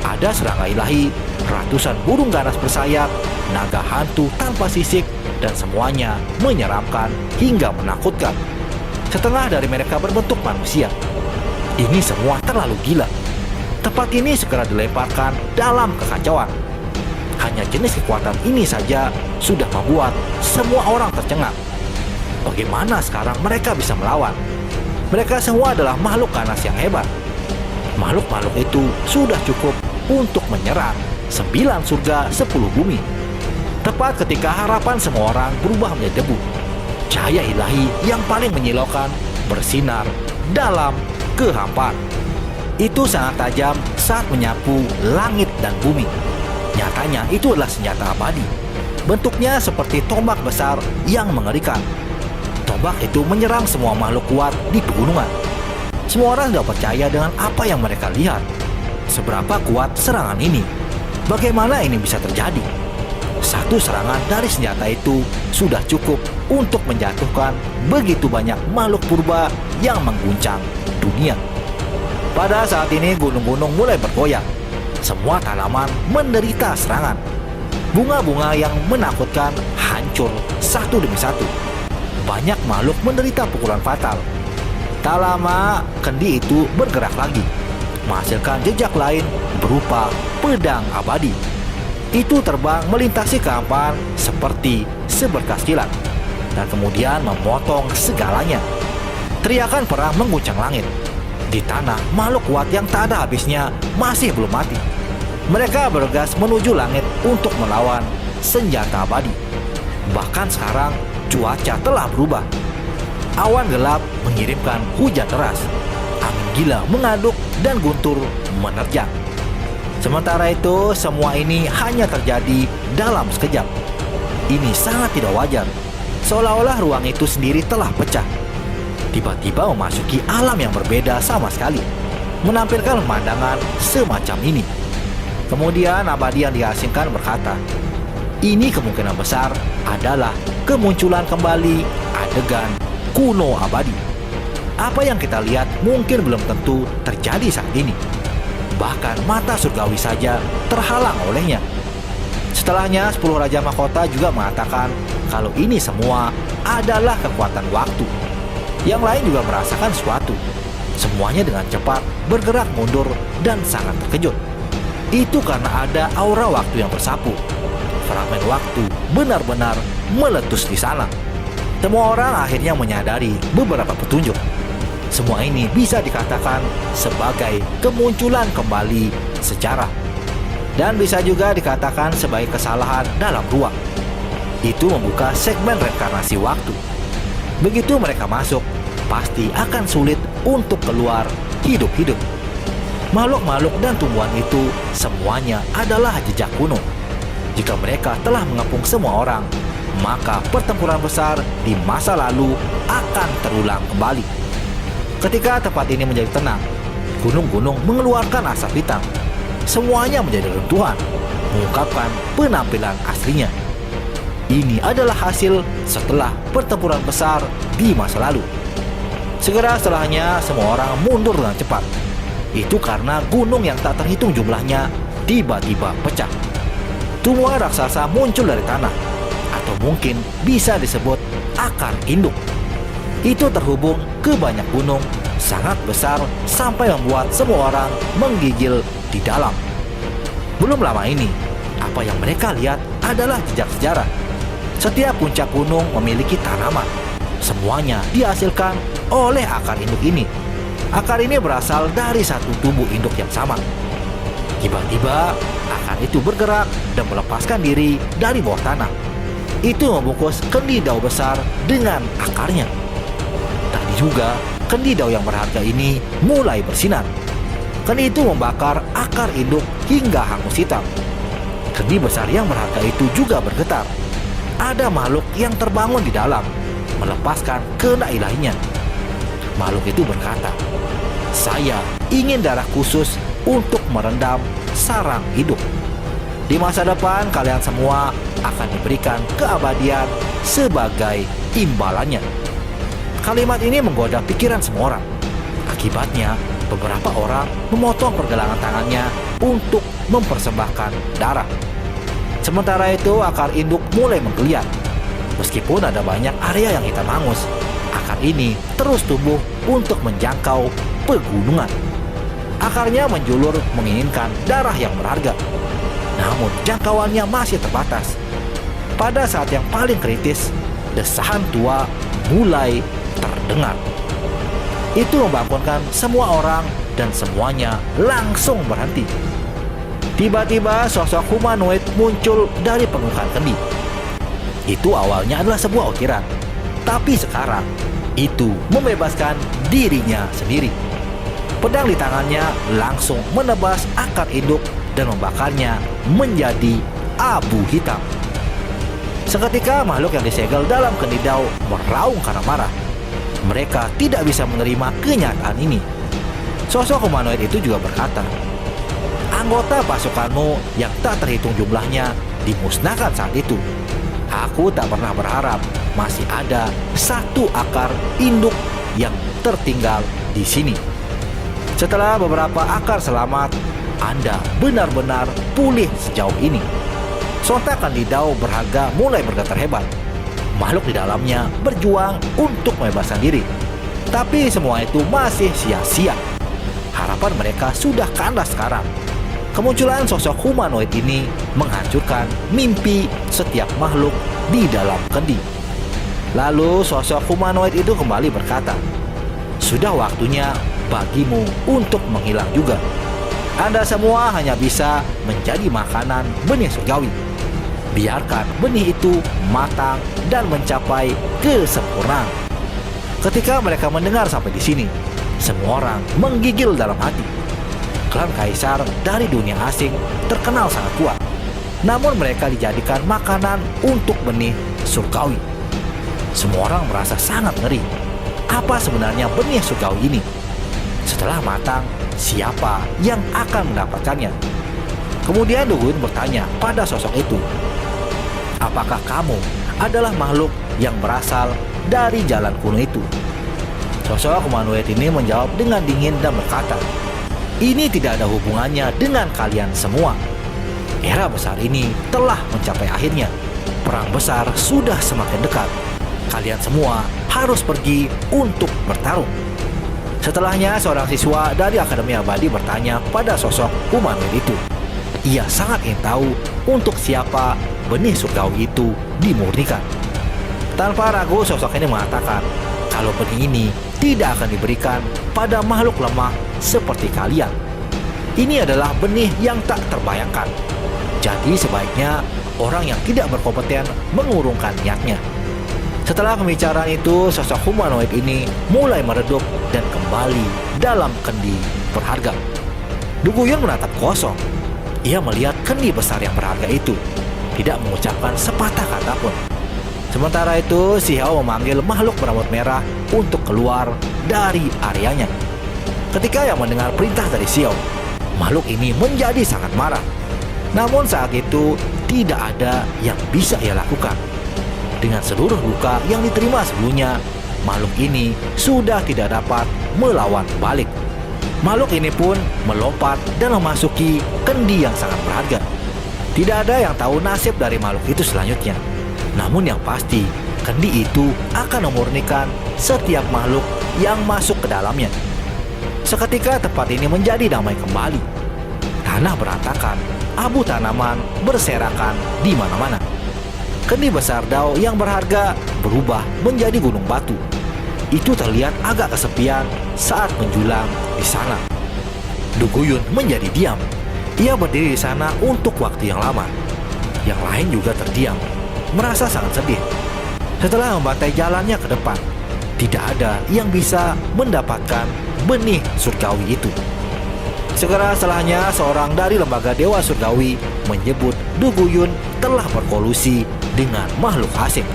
Ada serangga ilahi, ratusan burung ganas bersayap, naga hantu tanpa sisik, dan semuanya menyeramkan hingga menakutkan. Setengah dari mereka berbentuk manusia. Ini semua terlalu gila. Tempat ini segera dilemparkan dalam kekacauan. Hanya jenis kekuatan ini saja sudah membuat semua orang tercengang. Bagaimana sekarang mereka bisa melawan? Mereka semua adalah makhluk ganas yang hebat. Makhluk-makhluk itu sudah cukup untuk menyerang 9 surga 10 bumi. Tepat ketika harapan semua orang berubah menjadi debu, cahaya ilahi yang paling menyilaukan bersinar dalam kehampaan. itu sangat tajam saat menyapu langit dan bumi. Nyatanya itu adalah senjata abadi. Bentuknya seperti tombak besar yang mengerikan. Tombak itu menyerang semua makhluk kuat di pegunungan. Semua orang tidak percaya dengan apa yang mereka lihat. Seberapa kuat serangan ini? Bagaimana ini bisa terjadi? Satu serangan dari senjata itu sudah cukup untuk menjatuhkan begitu banyak makhluk purba yang mengguncang dunia. Pada saat ini gunung-gunung mulai bergoyang. Semua tanaman menderita serangan. Bunga-bunga yang menakutkan hancur satu demi satu. Banyak makhluk menderita pukulan fatal. Tak lama, kendi itu bergerak lagi, menghasilkan jejak lain berupa pedang abadi. Itu terbang melintasi kehampaan seperti seberkas kilat, dan kemudian memotong segalanya. Teriakan perang mengguncang langit. Di tanah, makhluk kuat yang tak ada habisnya masih belum mati. Mereka bergegas menuju langit untuk melawan senjata abadi. Bahkan sekarang, cuaca telah berubah. Awan gelap mengirimkan hujan deras. Angin gila mengaduk dan guntur menerjang. Sementara itu, semua ini hanya terjadi dalam sekejap. Ini sangat tidak wajar. Seolah-olah ruang itu sendiri telah pecah. Tiba-tiba memasuki alam yang berbeda sama sekali, menampilkan pemandangan semacam ini. Kemudian abadi yang diasingkan berkata, ini kemungkinan besar adalah kemunculan kembali adegan kuno abadi. Apa yang kita lihat mungkin belum tentu terjadi saat ini. Bahkan mata surgawi saja terhalang olehnya. Setelahnya 10 Raja Mahkota juga mengatakan kalau ini semua adalah kekuatan waktu. Yang lain juga merasakan sesuatu. Semuanya dengan cepat bergerak mundur dan sangat terkejut. Itu karena ada aura waktu yang bersapu. Fragmen waktu benar-benar meletus di sana. Semua orang akhirnya menyadari beberapa petunjuk. Semua ini bisa dikatakan sebagai kemunculan kembali sejarah. Dan bisa juga dikatakan sebagai kesalahan dalam ruang. Itu membuka segmen reinkarnasi waktu. Begitu mereka masuk, pasti akan sulit untuk keluar hidup-hidup. Makhluk-makhluk dan tumbuhan itu semuanya adalah jejak kuno. Jika mereka telah mengepung semua orang, maka pertempuran besar di masa lalu akan terulang kembali. Ketika tempat ini menjadi tenang, gunung-gunung mengeluarkan asap hitam. Semuanya menjadi runtuhan, mengungkapkan penampilan aslinya. Ini adalah hasil setelah pertempuran besar di masa lalu. Segera setelahnya, semua orang mundur dengan cepat. Itu karena gunung yang tak terhitung jumlahnya tiba-tiba pecah. Tumbuhan raksasa muncul dari tanah, atau mungkin bisa disebut akar induk. Itu terhubung ke banyak gunung sangat besar sampai membuat semua orang menggigil di dalam. Belum lama ini, apa yang mereka lihat adalah jejak sejarah. Setiap puncak gunung memiliki tanaman. Semuanya dihasilkan oleh akar induk ini. Akar ini berasal dari satu tubuh induk yang sama. Tiba-tiba, akar itu bergerak dan melepaskan diri dari bawah tanah. Itu membungkus kendi daun besar dengan akarnya. Tadi juga, kendi daun yang berharga ini mulai bersinar. Kendi itu membakar akar induk hingga hangus hitam. Kendi besar yang berharga itu juga bergetar. Ada makhluk yang terbangun di dalam, melepaskan kehendak ilahinya. Makhluk itu berkata, saya ingin darah khusus untuk merendam sarang hidup. Di masa depan kalian semua akan diberikan keabadian sebagai imbalannya. Kalimat ini menggoda pikiran semua orang. Akibatnya, beberapa orang memotong pergelangan tangannya untuk mempersembahkan darah. Sementara itu, akar induk mulai menggeliat. Meskipun ada banyak area yang hitam hangus, akar ini terus tumbuh untuk menjangkau pegunungan. Akarnya menjulur menginginkan darah yang berharga. Namun jangkauannya masih terbatas. Pada saat yang paling kritis, desahan tua mulai terdengar. Itu membangunkan semua orang dan semuanya langsung berhenti. Tiba-tiba sosok humanoid muncul dari permukaan kendi. Itu awalnya adalah sebuah ukiran, tapi sekarang itu membebaskan dirinya sendiri. Pedang di tangannya langsung menebas akar induk dan membakarnya menjadi abu hitam. Seketika makhluk yang disegel dalam kendidau meraung karena marah. Mereka tidak bisa menerima kenyataan ini. Sosok humanoid itu juga berkata, "Anggota pasukanmu yang tak terhitung jumlahnya dimusnahkan saat itu. Aku tak pernah berharap masih ada satu akar induk yang tertinggal di sini. Setelah beberapa akar selamat, Anda benar-benar pulih sejauh ini." Sontak kendidau berharga mulai bergetar hebat. Makhluk di dalamnya berjuang untuk membebaskan diri. Tapi semua itu masih sia-sia. Harapan mereka sudah kandas sekarang. Kemunculan sosok humanoid ini menghancurkan mimpi setiap makhluk di dalam kendi. Lalu sosok humanoid itu kembali berkata, "Sudah waktunya bagimu untuk menghilang juga. Anda semua hanya bisa menjadi makanan benih surgawi. Biarkan benih itu matang dan mencapai kesempurnaan." Ketika mereka mendengar sampai di sini, semua orang menggigil dalam hati. Klan kaisar dari dunia asing terkenal sangat kuat. Namun mereka dijadikan makanan untuk benih surgawi. Semua orang merasa sangat ngeri. Apa sebenarnya benih surgawi ini? Setelah matang, siapa yang akan mendapatkannya? Kemudian Duguin bertanya pada sosok itu, "Apakah kamu adalah makhluk yang berasal dari jalan kuno itu?" Sosok humanoid ini menjawab dengan dingin dan berkata, "Ini tidak ada hubungannya dengan kalian semua. Era besar ini telah mencapai akhirnya. Perang besar sudah semakin dekat. Kalian semua harus pergi untuk bertarung." Setelahnya seorang siswa dari Akademi Abadi bertanya pada sosok humanoid itu. Ia sangat ingin tahu untuk siapa benih surgawi itu dimurnikan. Tanpa ragu sosok ini mengatakan kalau benih ini tidak akan diberikan pada makhluk lemah seperti kalian. Ini adalah benih yang tak terbayangkan. Jadi sebaiknya orang yang tidak berkompeten mengurungkan niatnya. Setelah pembicaraan itu, sosok humanoid ini mulai meredup dan kembali dalam kendi berharga. Duguyun menatap kosong. Ia melihat kendi besar yang berharga itu, tidak mengucapkan sepatah kata pun. Sementara itu, Xiao memanggil makhluk berambut merah untuk keluar dari areanya. Ketika ia mendengar perintah dari Xiao, makhluk ini menjadi sangat marah. Namun saat itu, tidak ada yang bisa ia lakukan. Dengan seluruh luka yang diterima sebelumnya, makhluk ini sudah tidak dapat melawan balik. Makhluk ini pun melompat dan memasuki kendi yang sangat berharga. Tidak ada yang tahu nasib dari makhluk itu selanjutnya. Namun yang pasti, kendi itu akan memurnikan setiap makhluk yang masuk ke dalamnya. Seketika tempat ini menjadi damai kembali. Tanah berantakan, abu tanaman berserakan di mana-mana. Kendi besar Dao yang berharga berubah menjadi gunung batu. Itu terlihat agak kesepian saat menjulang di sana. Duguyun menjadi diam. Ia berdiri di sana untuk waktu yang lama. Yang lain juga terdiam, merasa sangat sedih. Setelah membantai jalannya ke depan, tidak ada yang bisa mendapatkan benih surgawi itu. Segera setelahnya, seorang dari lembaga Dewa Surgawi menyebut Duguyun telah berkolusi dengan makhluk asing.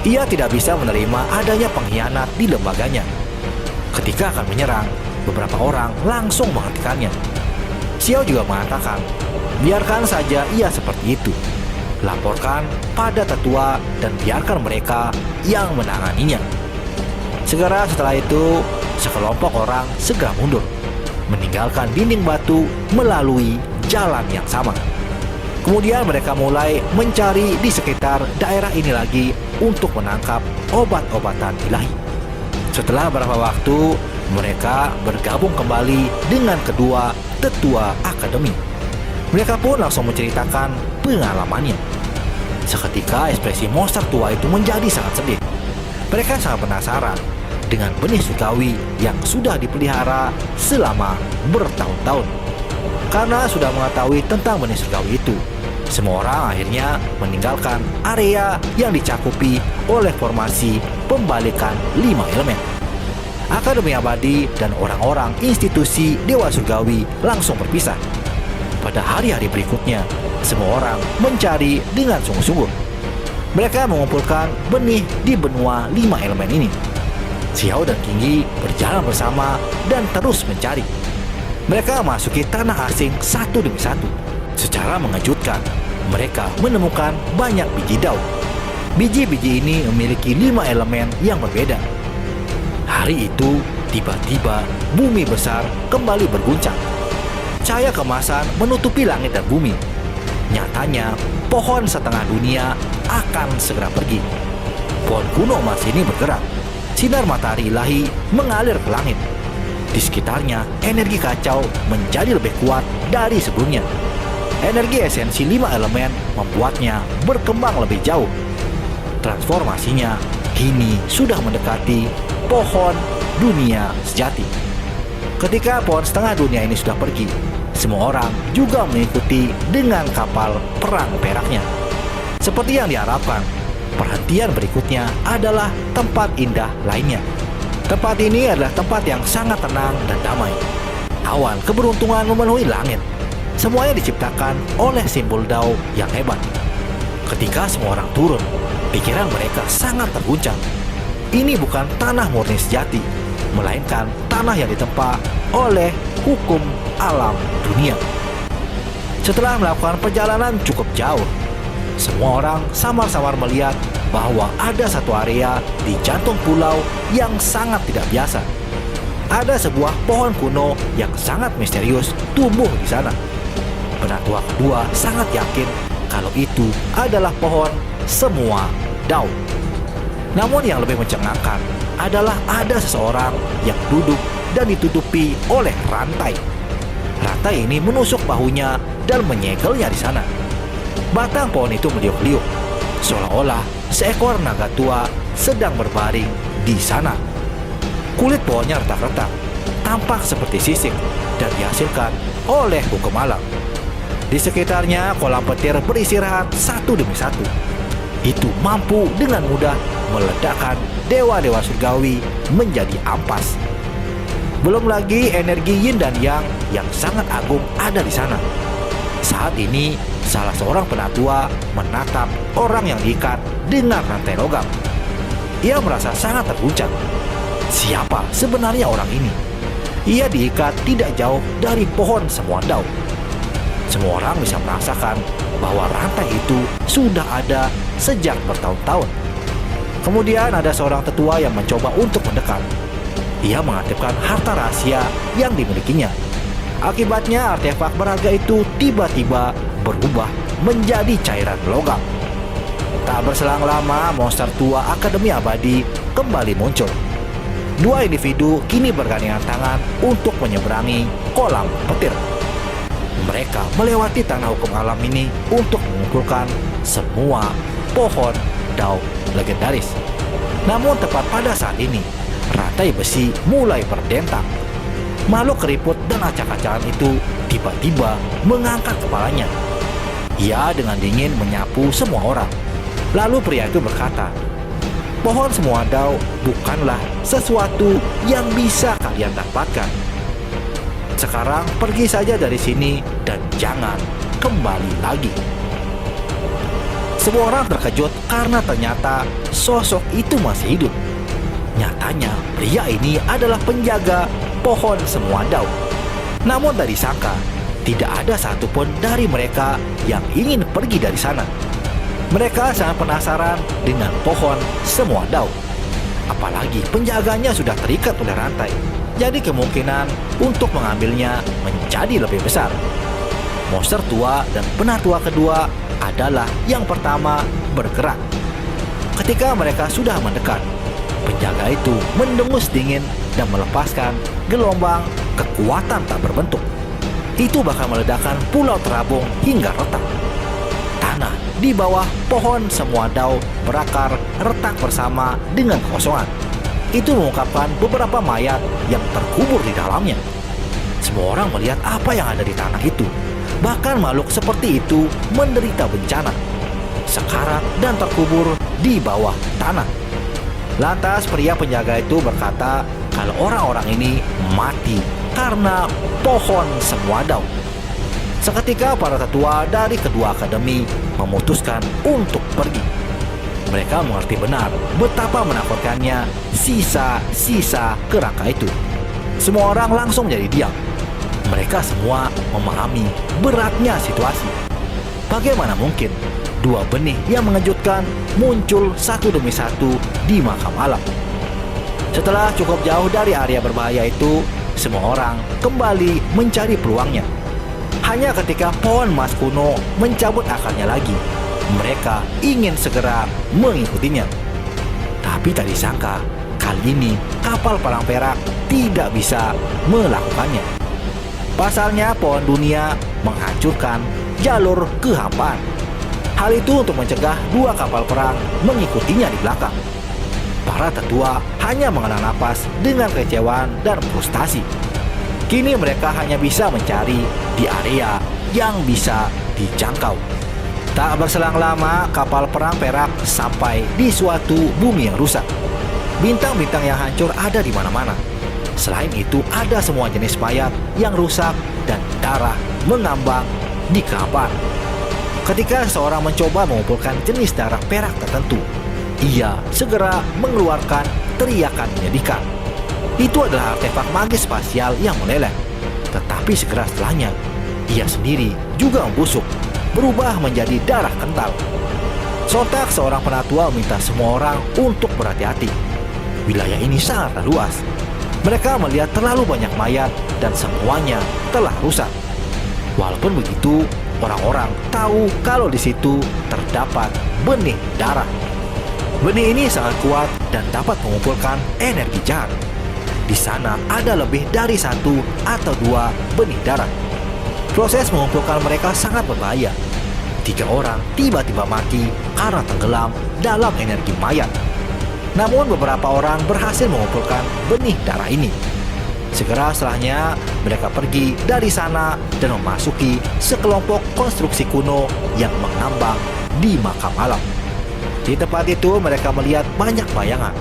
Ia tidak bisa menerima adanya pengkhianat di lembaganya. Ketika akan menyerang, beberapa orang langsung menghentikannya. Xiao juga mengatakan, biarkan saja ia seperti itu. Laporkan pada tetua dan biarkan mereka yang menanganinya. Segera setelah itu, sekelompok orang segera mundur, meninggalkan dinding batu melalui jalan yang sama. Kemudian mereka mulai mencari di sekitar daerah ini lagi untuk menangkap obat-obatan ilahi. Setelah beberapa waktu, mereka bergabung kembali dengan kedua tetua akademi. Mereka pun langsung menceritakan pengalamannya. Seketika ekspresi monster tua itu menjadi sangat sedih. Mereka sangat penasaran dengan benih surgawi yang sudah dipelihara selama bertahun-tahun. Karena sudah mengetahui tentang benih surgawi itu, semua orang akhirnya meninggalkan area yang dicakupi oleh formasi pembalikan 5 elemen. Akademi Abadi dan orang-orang institusi Dewa Surgawi langsung berpisah. Pada hari-hari berikutnya, semua orang mencari dengan sungguh-sungguh. Mereka mengumpulkan benih di benua 5 elemen ini. Xiao dan Qingyi berjalan bersama dan terus mencari. Mereka memasuki tanah asing satu demi satu. Secara mengejutkan, mereka menemukan banyak biji daun. Biji-biji ini memiliki 5 elemen yang berbeda. Hari itu, tiba-tiba bumi besar kembali berguncang. Cahaya kemasan menutupi langit dan bumi. Nyatanya, pohon setengah dunia akan segera pergi. Pohon kuno emas ini bergerak. Sinar matahari ilahi mengalir ke langit. Di sekitarnya, energi kacau menjadi lebih kuat dari sebelumnya. Energi esensi 5 elemen membuatnya berkembang lebih jauh. Transformasinya kini sudah mendekati pohon dunia sejati. Ketika pohon setengah dunia ini sudah pergi, semua orang juga mengikuti dengan kapal perang peraknya. Seperti yang diharapkan, perhentian berikutnya adalah tempat indah lainnya. Tempat ini adalah tempat yang sangat tenang dan damai. Awan keberuntungan memenuhi langit. Semuanya diciptakan oleh simbol Dao yang hebat. Ketika semua orang turun, pikiran mereka sangat terguncang. Ini bukan tanah murni sejati, melainkan tanah yang ditempa oleh hukum alam dunia. Setelah melakukan perjalanan cukup jauh, semua orang samar-samar melihat bahwa ada satu area di jantung pulau yang sangat tidak biasa. Ada sebuah pohon kuno yang sangat misterius tumbuh di sana. Penatua kedua sangat yakin kalau itu adalah pohon semua Dao. Namun yang lebih mencengangkan adalah ada seseorang yang duduk dan ditutupi oleh rantai. Rantai ini menusuk bahunya dan menyegelnya di sana. Batang pohon itu meliuk-liuk, seolah-olah seekor naga tua sedang berbaring di sana. Kulit pohonnya retak-retak, tampak seperti sisik dan dihasilkan oleh hukum alam. Di sekitarnya kolam petir beristirahat satu demi satu. Itu mampu dengan mudah meledakkan dewa-dewa surgawi menjadi ampas. Belum lagi energi yin dan yang sangat agung ada di sana. Saat ini, salah seorang penatua menatap orang yang diikat dengan rantai logam. Ia merasa sangat terguncang. Siapa sebenarnya orang ini? Ia diikat tidak jauh dari pohon semua Dao. Semua orang bisa merasakan bahwa rantai itu sudah ada sejak bertahun-tahun. Kemudian ada seorang tetua yang mencoba untuk mendekat. Ia mengaktifkan harta rahasia yang dimilikinya. Akibatnya artefak berharga itu tiba-tiba berubah menjadi cairan logam. Tak berselang lama, monster tua Akademi Abadi kembali muncul. Dua individu kini bergandengan tangan untuk menyeberangi kolam petir. Mereka melewati tanah hukum alam ini untuk mengumpulkan semua pohon Dao legendaris. Namun tepat pada saat ini, rantai besi mulai berdentang. Makhluk keriput dan acak-acakan itu tiba-tiba mengangkat kepalanya. Ia dengan dingin menyapu semua orang. Lalu pria itu berkata, "Pohon semua Dao bukanlah sesuatu yang bisa kalian dapatkan. Sekarang pergi saja dari sini dan jangan kembali lagi." Semua orang terkejut karena ternyata sosok itu masih hidup. Nyatanya pria ini adalah penjaga pohon semua Dao. Namun tak disangka, tidak ada satupun dari mereka yang ingin pergi dari sana. Mereka sangat penasaran dengan pohon semua Dao. Apalagi penjaganya sudah terikat oleh rantai. Jadi kemungkinan untuk mengambilnya menjadi lebih besar. Monster tua dan penatua kedua adalah yang pertama bergerak. Ketika mereka sudah mendekat, penjaga itu mendengus dingin dan melepaskan gelombang kekuatan tak berbentuk. Itu bakal meledakkan pulau terabung hingga retak. Tanah di bawah pohon semua Dao berakar retak bersama dengan kekosongan. Itu mengungkapkan beberapa mayat yang terkubur di dalamnya. Semua orang melihat apa yang ada di tanah itu. Bahkan makhluk seperti itu menderita bencana, sekarat dan terkubur di bawah tanah. Lantas pria penjaga itu berkata kalau orang-orang ini mati karena pohon semua daun. Seketika para tetua dari kedua akademi memutuskan untuk pergi. Mereka mengerti benar betapa menakutkannya sisa-sisa kerangka itu. Semua orang langsung jadi diam. Mereka semua memahami beratnya situasi. Bagaimana mungkin dua benih yang mengejutkan muncul satu demi satu di makam alam? Setelah cukup jauh dari area berbahaya itu, semua orang kembali mencari peluangnya. Hanya ketika pohon emas kuno mencabut akarnya lagi, mereka ingin segera mengikutinya. Tapi tak disangka, kali ini kapal perang perak tidak bisa melakukannya. Pasalnya pohon dunia menghancurkan jalur kehampaan. Hal itu untuk mencegah dua kapal perang mengikutinya di belakang. Para tetua hanya menghela napas dengan kekecewaan dan frustasi. Kini mereka hanya bisa mencari di area yang bisa dijangkau. Tak berselang lama, kapal perang perak sampai di suatu bumi yang rusak. Bintang-bintang yang hancur ada di mana-mana. Selain itu, ada semua jenis mayat yang rusak dan darah mengambang di kapal. Ketika seorang mencoba mengumpulkan jenis darah perak tertentu, ia segera mengeluarkan teriakan menyedihkan. Itu adalah artefak magis spasial yang meleleh. Tetapi segera setelahnya, ia sendiri juga membusuk, berubah menjadi darah kental. Sontak seorang penatua meminta semua orang untuk berhati-hati. Wilayah ini sangat luas. Mereka melihat terlalu banyak mayat dan semuanya telah rusak. Walaupun begitu, orang-orang tahu kalau di situ terdapat benih darah. Benih ini sangat kuat dan dapat mengumpulkan energi jahat. Di sana ada lebih dari 1 atau 2 benih darah. Proses mengumpulkan mereka sangat berbahaya. 3 orang tiba-tiba mati karena tenggelam dalam energi mayat. Namun beberapa orang berhasil mengumpulkan benih darah ini. Segera setelahnya mereka pergi dari sana dan memasuki sekelompok konstruksi kuno yang mengambang di makam alam. Di tempat itu mereka melihat banyak bayangan.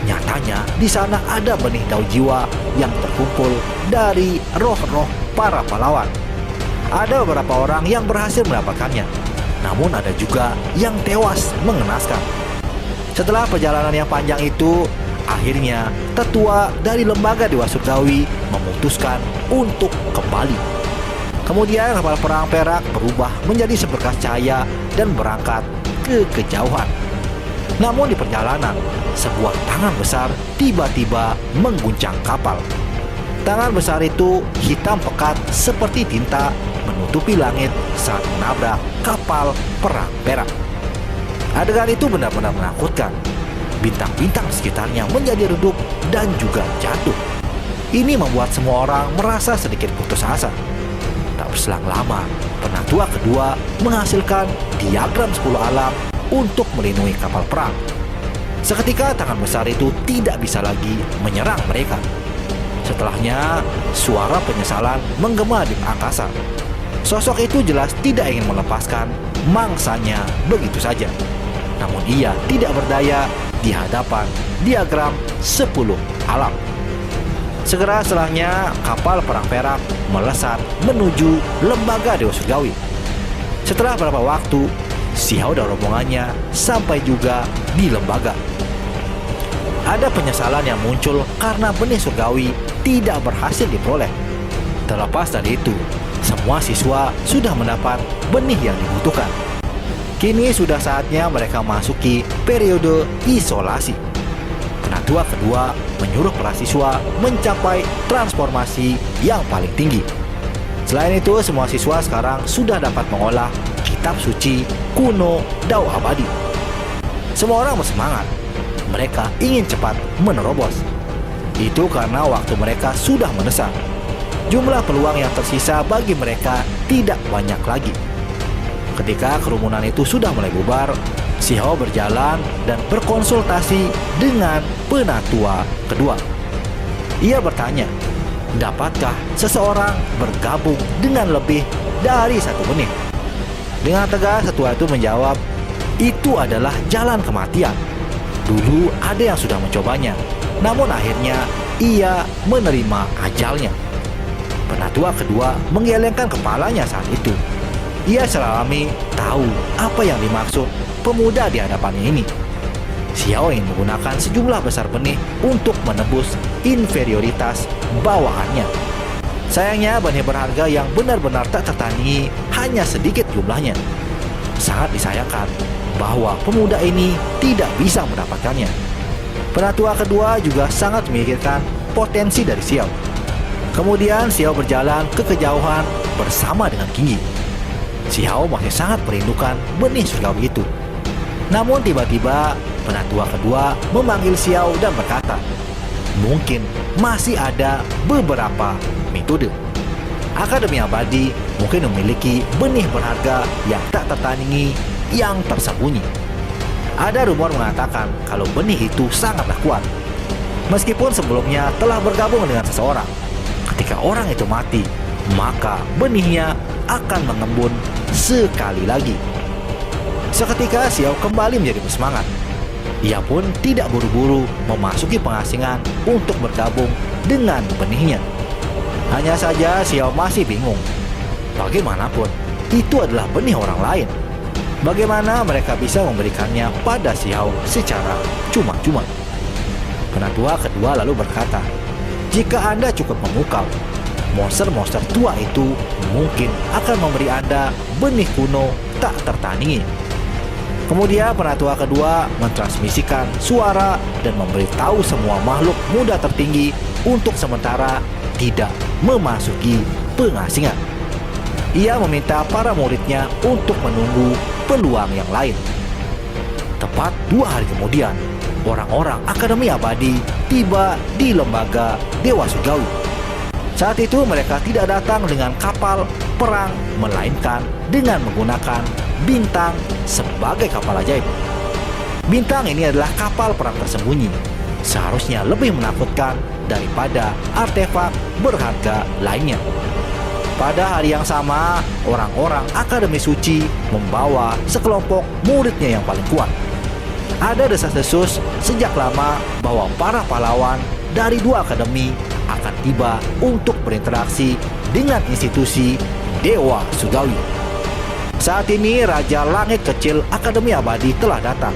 Nyatanya di sana ada benih daun jiwa yang terkumpul dari roh-roh para pahlawan. Ada beberapa orang yang berhasil mendapatkannya, namun ada juga yang tewas mengenaskan. Setelah perjalanan yang panjang itu, akhirnya tetua dari lembaga Dewa Surgawi memutuskan untuk kembali. Kemudian kapal perang perak berubah menjadi seberkas cahaya dan berangkat ke kejauhan. Namun di perjalanan, sebuah tangan besar tiba-tiba mengguncang kapal. Tangan besar itu hitam pekat seperti tinta menutupi langit saat menabrak kapal perang perak. Adegan itu benar-benar menakutkan. Bintang-bintang sekitarnya menjadi redup dan juga jatuh. Ini membuat semua orang merasa sedikit putus asa. Tak berselang lama, penatua kedua menghasilkan diagram 10 alam untuk melindungi kapal perang. Seketika tangan besar itu tidak bisa lagi menyerang mereka. Setelahnya, suara penyesalan menggema di angkasa. Sosok itu jelas tidak ingin melepaskan mangsanya begitu saja. Namun ia tidak berdaya di hadapan diagram 10 alam. Segera setelahnya, kapal perang perak melesat menuju lembaga Dewa Surgawi. Setelah beberapa waktu, Xiao dan rombongannya sampai juga di lembaga. Ada penyesalan yang muncul karena benih surgawi tidak berhasil diperoleh. Terlepas dari itu, semua siswa sudah mendapat benih yang dibutuhkan. Kini sudah saatnya mereka masuki periode isolasi. Penatua kedua menyuruh para siswa mencapai transformasi yang paling tinggi. Selain itu, semua siswa sekarang sudah dapat mengolah kitab suci kuno Dao Abadi. Semua orang bersemangat. Mereka ingin cepat menerobos. Itu karena waktu mereka sudah mendesak. Jumlah peluang yang tersisa bagi mereka tidak banyak lagi. Ketika kerumunan itu sudah mulai bubar, Xiao berjalan dan berkonsultasi dengan penatua kedua. Ia bertanya, dapatkah seseorang bergabung dengan lebih dari 1 benih? Dengan tegas tetua itu menjawab, itu adalah jalan kematian. Dulu ada yang sudah mencobanya, namun akhirnya ia menerima ajalnya. Penatua kedua menggelengkan kepalanya saat itu. Ia selami tahu apa yang dimaksud pemuda di hadapannya ini. Xiao ingin menggunakan sejumlah besar benih untuk menebus inferioritas bawahannya. Sayangnya benih berharga yang benar-benar tak tertandingi hanya sedikit jumlahnya. Sangat disayangkan bahwa pemuda ini tidak bisa mendapatkannya. Penatua kedua juga sangat memikirkan potensi dari Xiao. Kemudian Xiao berjalan ke kejauhan bersama dengan Qingyi. Xiao masih sangat merindukan benih surgawi itu. Namun tiba-tiba penatua kedua memanggil Xiao dan berkata, mungkin masih ada beberapa metode. Akademi Abadi mungkin memiliki benih berharga yang tak tertandingi yang tersembunyi. Ada rumor mengatakan kalau benih itu sangatlah kuat. Meskipun sebelumnya telah bergabung dengan seseorang, ketika orang itu mati, maka benihnya akan mengembun sekali lagi. Seketika Xiao kembali menjadi bersemangat. Ia pun tidak buru-buru memasuki pengasingan untuk bergabung dengan benihnya. Hanya saja Xiao masih bingung. Bagaimanapun, itu adalah benih orang lain. Bagaimana mereka bisa memberikannya pada Xiao secara cuma-cuma? Penatua kedua lalu berkata, jika Anda cukup memukau, monster-monster tua itu mungkin akan memberi Anda benih kuno tak tertandingi. Kemudian penatua kedua mentransmisikan suara dan memberitahu semua makhluk muda tertinggi untuk sementara tidak memasuki pengasingan. Ia meminta para muridnya untuk menunggu peluang yang lain. Tepat 2 hari kemudian, orang-orang Akademi Abadi tiba di lembaga Dewa Surgawi. Saat itu mereka tidak datang dengan kapal perang, melainkan dengan menggunakan bintang sebagai kapal ajaib. Bintang ini adalah kapal perang tersembunyi. Seharusnya lebih menakutkan daripada artefak berharga lainnya. Pada hari yang sama, orang-orang Akademi Suci membawa sekelompok muridnya yang paling kuat. Ada desas-desus sejak lama bahwa para pahlawan dari 2 akademi akan tiba untuk berinteraksi dengan institusi Dewa Surgawi. Saat ini Raja Langit Kecil Akademi Abadi telah datang.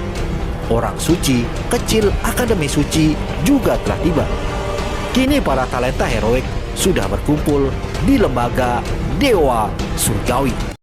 Orang suci kecil Akademi Suci juga telah tiba. Kini para talenta heroik sudah berkumpul di lembaga Dewa Surgawi.